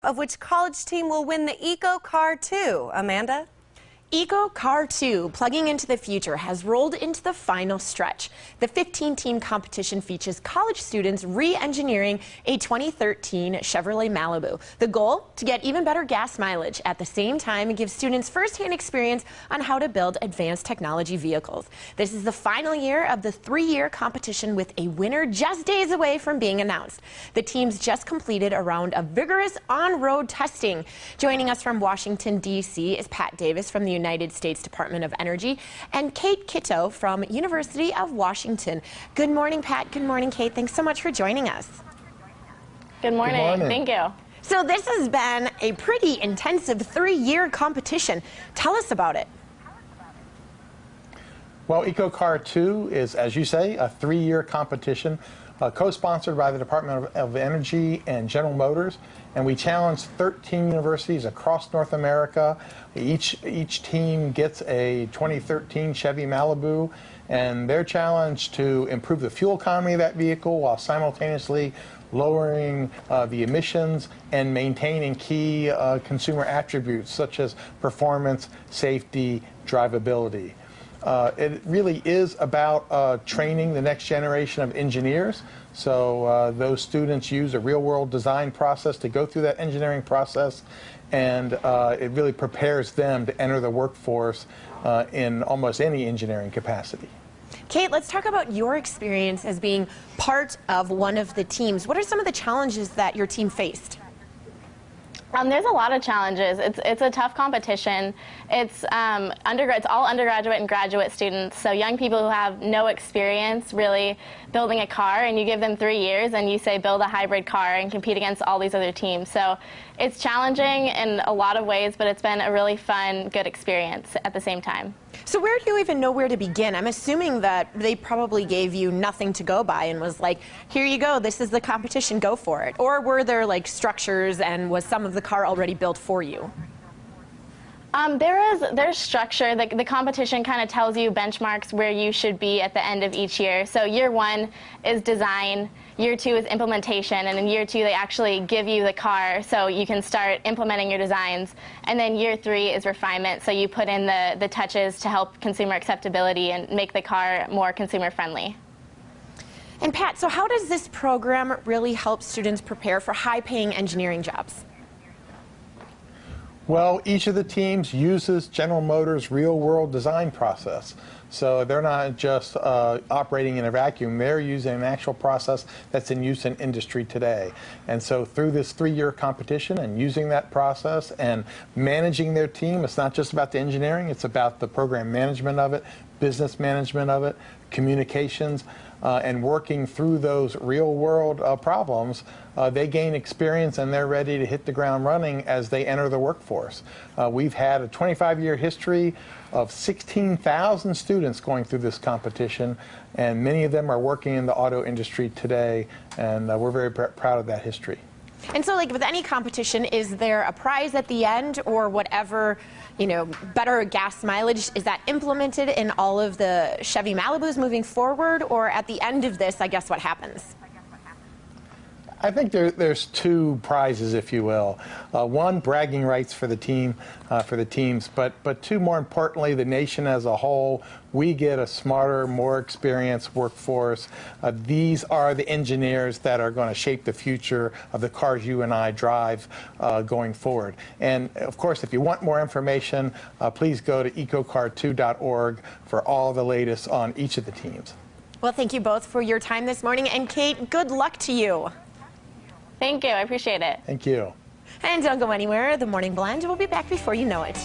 Of which college team will win the Eco Car 2, Amanda? Eco Car 2, Plugging into the Future, has rolled into the final stretch. The 15-team competition features college students re-engineering a 2013 Chevrolet Malibu. The goal? To get even better gas mileage. At the same time, give students first-hand experience on how to build advanced technology vehicles. This is the final year of the 3-year competition, with a winner just days away from being announced. The teams just completed a round of vigorous on-road testing. Joining us from Washington, D.C. is Pat Davis from the United States Department of Energy and Kate Kitto from University of Washington. Good morning, Pat. Good morning, Kate. Thanks so much for joining us. Good morning. Good morning. Thank you. So this has been a pretty intensive 3-year competition. Tell us about it. Well, Eco Car 2 is, as you say, a 3-year competition co-sponsored by the Department of Energy and General Motors, and we challenged 13 universities across North America. Each team gets a 2013 Chevy Malibu, and they're challenged to improve the fuel economy of that vehicle while simultaneously lowering the emissions and maintaining key consumer attributes such as performance, safety, drivability. It really is about training the next generation of engineers. So those students use a real-world design process to go through that engineering process, and it really prepares them to enter the workforce in almost any engineering capacity. Kate, let's talk about your experience as being part of one of the teams. What are some of the challenges that your team faced? There's a lot of challenges. It's a tough competition. It's all undergraduate and graduate students, so young people who have no experience really building a car, and you give them 3 years and you say build a hybrid car and compete against all these other teams. So it's challenging in a lot of ways, but it's been a really fun, good experience at the same time. So where do you even know where to begin? I'm assuming that they probably gave you nothing to go by and was like, here you go, this is the competition, go for it. Or were there like structures, and was some of the car already built for you? There's structure. The competition kind of tells you benchmarks where you should be at the end of each year. So year 1 is design, year 2 is implementation, and in year 2 they actually give you the car so you can start implementing your designs. And then year 3 is refinement, so you put in the touches to help consumer acceptability and make the car more consumer friendly. And Pat, so how does this program really help students prepare for high-paying engineering jobs? Well, each of the teams uses General Motors' real-world design process. So they're not just operating in a vacuum. They're using an actual process that's in use in industry today. And so through this 3-year competition and using that process and managing their team, it's not just about the engineering, it's about the program management of it, business management of it, communications, and working through those real-world problems. They gain experience and they're ready to hit the ground running as they enter the workforce. We've had a 25-year history of 16,000 students going through this competition, and many of them are working in the auto industry today, and we're very proud of that history. And so, like with any competition, is there a prize at the end, or whatever, better gas mileage, is that implemented in all of the Chevy Malibus moving forward, or at the end of this, I guess, what happens? I think there's 2 prizes, if you will. One, bragging rights for the teams, but 2, more importantly, the nation as a whole. We get a smarter, more experienced workforce. These are the engineers that are going to shape the future of the cars you and I drive going forward. And of course, if you want more information, please go to ecocar2.org for all the latest on each of the teams. Well, thank you both for your time this morning, and Kate, good luck to you. Thank you. I appreciate it. Thank you. And don't go anywhere. The Morning Blend will be back before you know it.